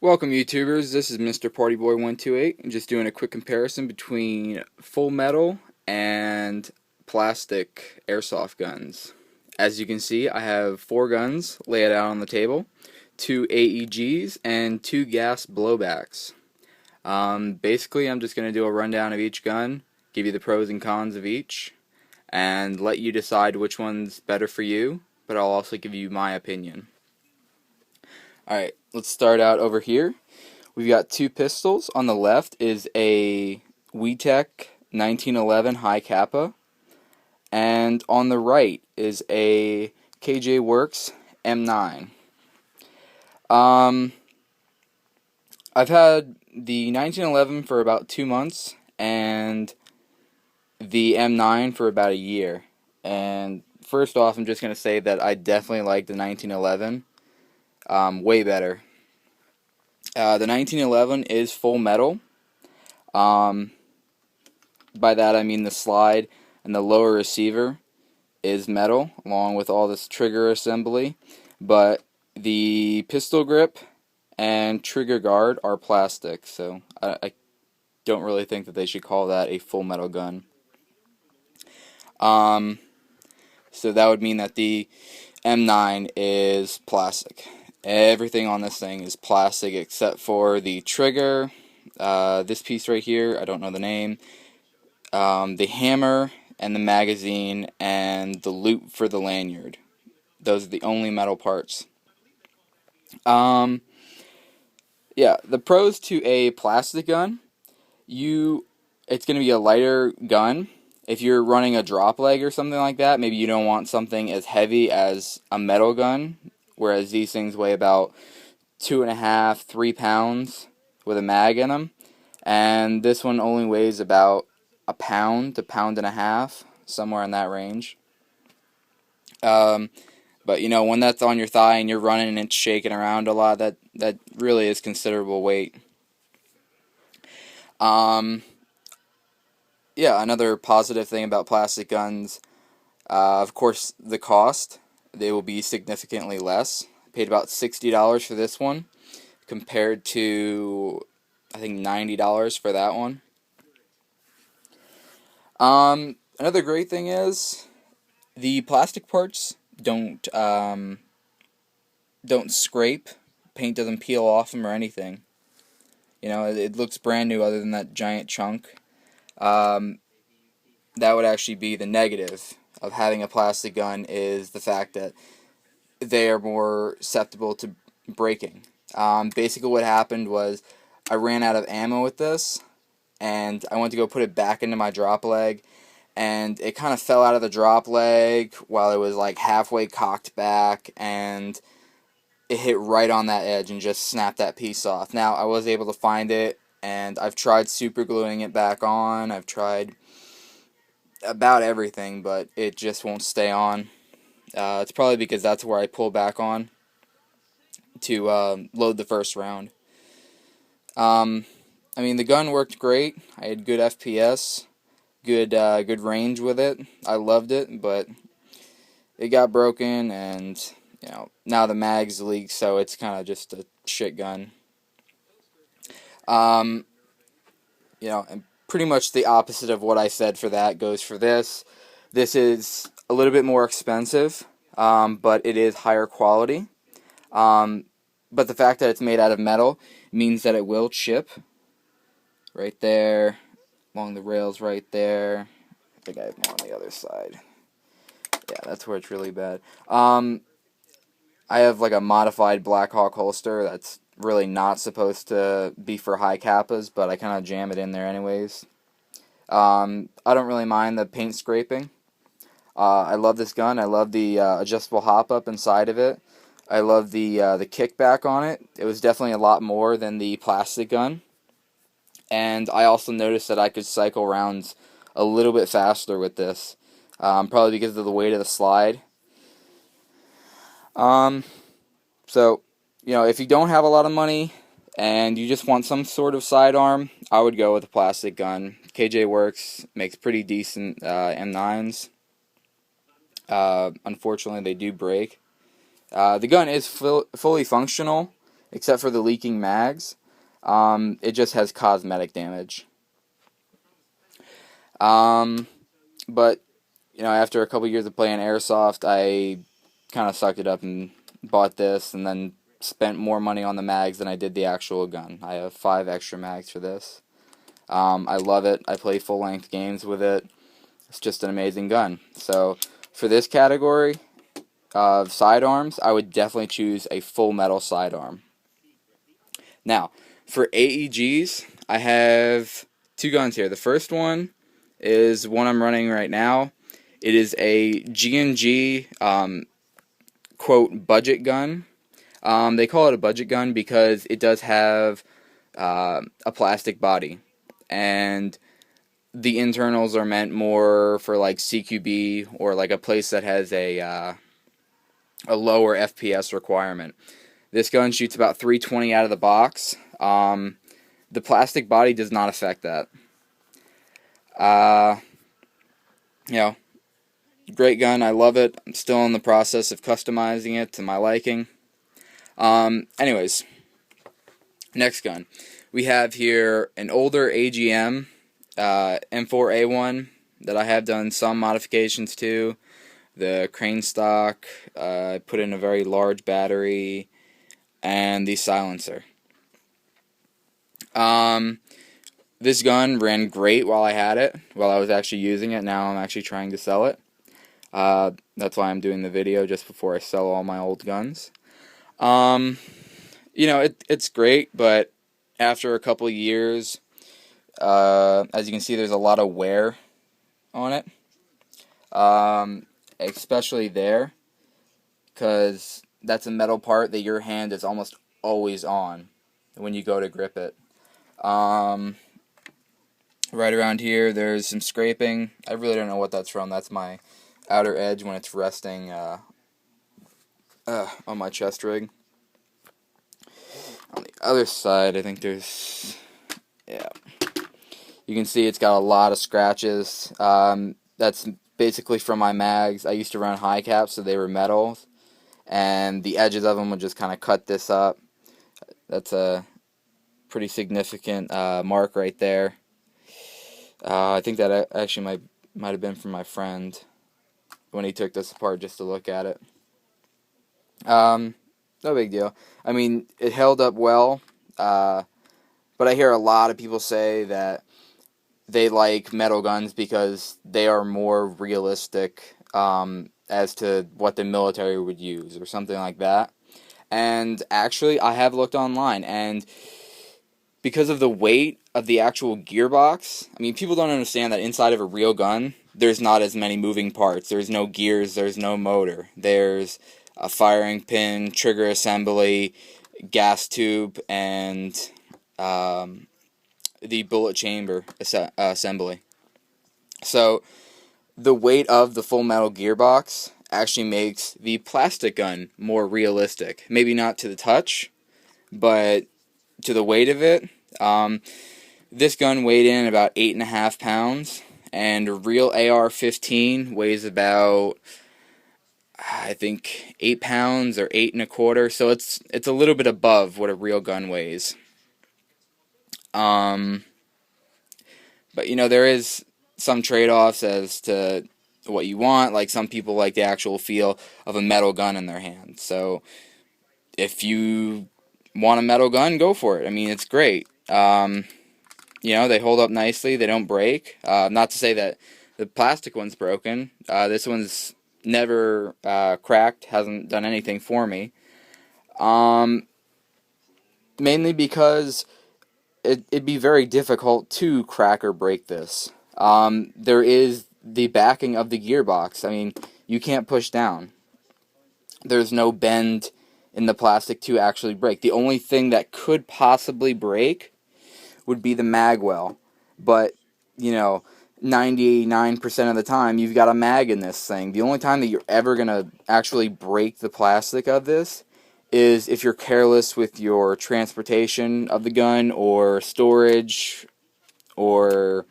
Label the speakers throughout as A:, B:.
A: Welcome YouTubers, this is Mr. Partyboy128 and just doing a quick comparison between full metal and plastic airsoft guns. As you can see, I have 4 guns laid out on the table, 2 AEGs and 2 gas blowbacks. Basically, I'm just going to do a rundown of each gun, give you the pros and cons of each, and let you decide which one's better for you, but I'll also give you my opinion. Alright, let's start out over here. We've got 2 pistols. On the left is a WeTech 1911 High Kappa, and on the right is a KJ Works M9. I've had the 1911 for about 2 months, and the M9 for about a year. And first off, I'm just going to say that I definitely like the 1911 way better. The 1911 is full metal. By that I mean the slide and the lower receiver is metal, along with all this trigger assembly, but the pistol grip and trigger guard are plastic, so I don't really think that they should call that a full metal gun. So that would mean that the M9 is plastic. Everything on this thing is plastic except for the trigger, this piece right here, I don't know the name, the hammer and the magazine and the loop for the lanyard. Those are the only metal parts. Yeah, the pros to a plastic gun, it's going to be a lighter gun. If you're running a drop leg or something like that, maybe you don't want something as heavy as a metal gun, whereas these things weigh about 2.5, 3 pounds with a mag in them. And this one only weighs about a pound to pound and a half, somewhere in that range. But when that's on your thigh and you're running and it's shaking around a lot, that really is considerable weight. Yeah, another positive thing about plastic guns, of course, the cost. They will be significantly less. I paid about $60 for this one, compared to, I think, $90 for that one. Another great thing is the plastic parts don't scrape. Paint doesn't peel off them or anything. It looks brand new other than that giant chunk. That would actually be the negative of having a plastic gun, is the fact that they are more susceptible to breaking. Basically what happened was I ran out of ammo with this, and I went to go put it back into my drop leg, and it kind of fell out of the drop leg while it was like halfway cocked back, and it hit right on that edge and just snapped that piece off. Now, I was able to find it, and I've tried super gluing it back on. I've tried about everything, but it just won't stay on. It's probably because that's where I pull back on to load the first round. The gun worked great. I had good FPS, good range with it. I loved it, but it got broken, and now the mag's leaked, so it's kind of just a shit gun. And pretty much the opposite of what I said for that goes for this. This is a little bit more expensive, but it is higher quality. But the fact that it's made out of metal means that it will chip. Right there, along the rails right there. I think I have more on the other side. Yeah, that's where it's really bad. I have like a modified Black Hawk holster that's really not supposed to be for high kappas, but I kind of jam it in there anyways. I don't really mind the paint scraping. I love this gun. I love the adjustable hop-up inside of it. I love the kickback on it. It was definitely a lot more than the plastic gun. And I also noticed that I could cycle rounds a little bit faster with this, probably because of the weight of the slide. So, if you don't have a lot of money and you just want some sort of sidearm, I would go with a plastic gun. KJ Works makes pretty decent M9s. Unfortunately, they do break. The gun is fully functional. except for the leaking mags. It just has cosmetic damage. But after a couple years of playing airsoft, I kind of sucked it up and bought this, and then spent more money on the mags than I did the actual gun. I have 5 extra mags for this. I love it. I play full-length games with it. It's just an amazing gun. So for this category of sidearms, I would definitely choose a full metal sidearm. Now, for AEGs, I have 2 guns here. The first one is one I'm running right now. It is a G&G quote budget gun. They call it a budget gun because it does have a plastic body, and the internals are meant more for like CQB or like a place that has a lower FPS requirement. This gun shoots about 320 out of the box. The plastic body does not affect that. Great gun. I love it. I'm still in the process of customizing it to my liking. Anyways, next gun. We have here an older AGM M4A1 that I have done some modifications to. The crane stock, I put in a very large battery, and the silencer. This gun ran great while I had it, while I was actually using it. Now I'm actually trying to sell it. That's why I'm doing the video, just before I sell all my old guns. It's great, but after a couple of years, as you can see, there's a lot of wear on it. Especially there, because that's a metal part that your hand is almost always on when you go to grip it. Right around here, there's some scraping. I really don't know what that's from. That's my outer edge when it's resting on my chest rig. On the other side, I think there's, you can see it's got a lot of scratches. That's basically from my mags. I used to run high caps, so they were metal, and the edges of them would just kind of cut this up. That's a pretty significant mark right there. I think that actually might have been from my friend when he took this apart just to look at it. No big deal. I mean, it held up well, but I hear a lot of people say that they like metal guns because they are more realistic as to what the military would use or something like that. And actually, I have looked online, and because of the weight of the actual gearbox, I mean, people don't understand that inside of a real gun, there's not as many moving parts. There's no gears, there's no motor. There's a firing pin, trigger assembly, gas tube, and the bullet chamber assembly. So the weight of the full metal gearbox actually makes the plastic gun more realistic. Maybe not to the touch, but to the weight of it. This gun weighed in about 8.5 pounds, and a real AR-15 weighs about, I think, 8 pounds or 8.25. So it's a little bit above what a real gun weighs. But there is some trade-offs as to what you want. Like, some people like the actual feel of a metal gun in their hand. So if you want a metal gun, go for it. I mean, it's great. They hold up nicely. They don't break. Not to say that the plastic one's broken. This one's never cracked. Hasn't done anything for me. Mainly because it'd be very difficult to crack or break this. There is the backing of the gearbox. I mean, you can't push down. There's no bend in the plastic to actually break. The only thing that could possibly break would be the mag well. But, 99% of the time, you've got a mag in this thing. The only time that you're ever going to actually break the plastic of this is if you're careless with your transportation of the gun or storage, or,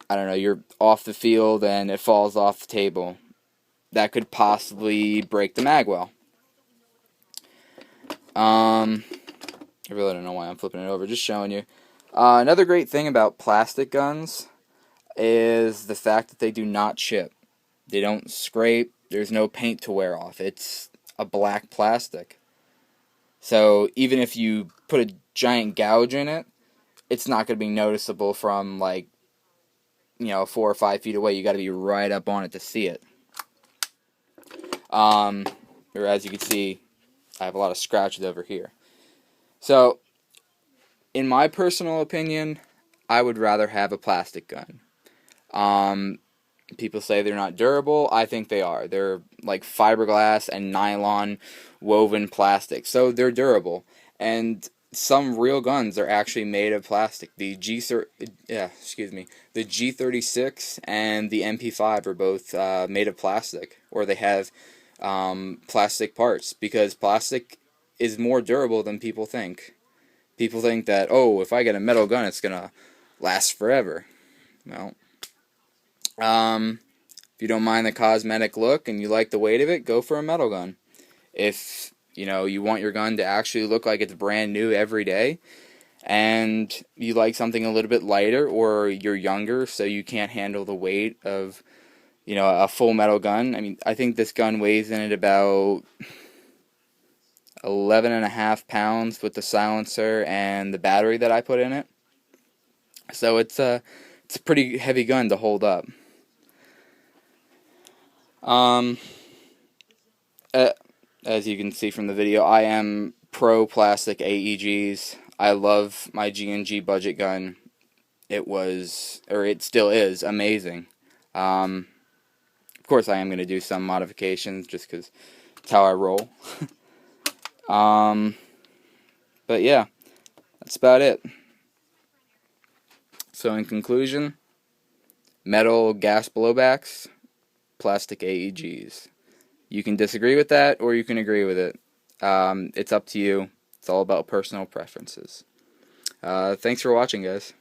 A: I don't know, you're off the field and it falls off the table. That could possibly break the mag well. I really don't know why I'm flipping it over, just showing you. Another great thing about plastic guns is the fact that they do not chip. They don't scrape, there's no paint to wear off. It's a black plastic. So even if you put a giant gouge in it, it's not going to be noticeable from, like, 4 or 5 feet away. You got to be right up on it to see it. Or as you can see, I have a lot of scratches over here. So, in my personal opinion, I would rather have a plastic gun. People say they're not durable. I think they are. They're like fiberglass and nylon woven plastic, so they're durable. And some real guns are actually made of plastic. The the G36 and the MP5 are both made of plastic, or they have plastic parts, because plastic is more durable than people think. People think that, oh, if I get a metal gun, it's gonna last forever. Well, if you don't mind the cosmetic look and you like the weight of it, go for a metal gun. If you want your gun to actually look like it's brand new every day, and you like something a little bit lighter, or you're younger so you can't handle the weight of a full metal gun. I mean, I think this gun weighs in at about 11.5 pounds with the silencer and the battery that I put in it. So it's a pretty heavy gun to hold up. As you can see from the video, I am pro plastic AEGs. I love my G&G budget gun. It was, or it still is, amazing. Of course, I am going to do some modifications just because it's how I roll. But yeah, that's about it. So in conclusion, metal gas blowbacks, plastic AEGs. You can disagree with that, or you can agree with it. It's up to you. It's all about personal preferences. Thanks for watching, guys.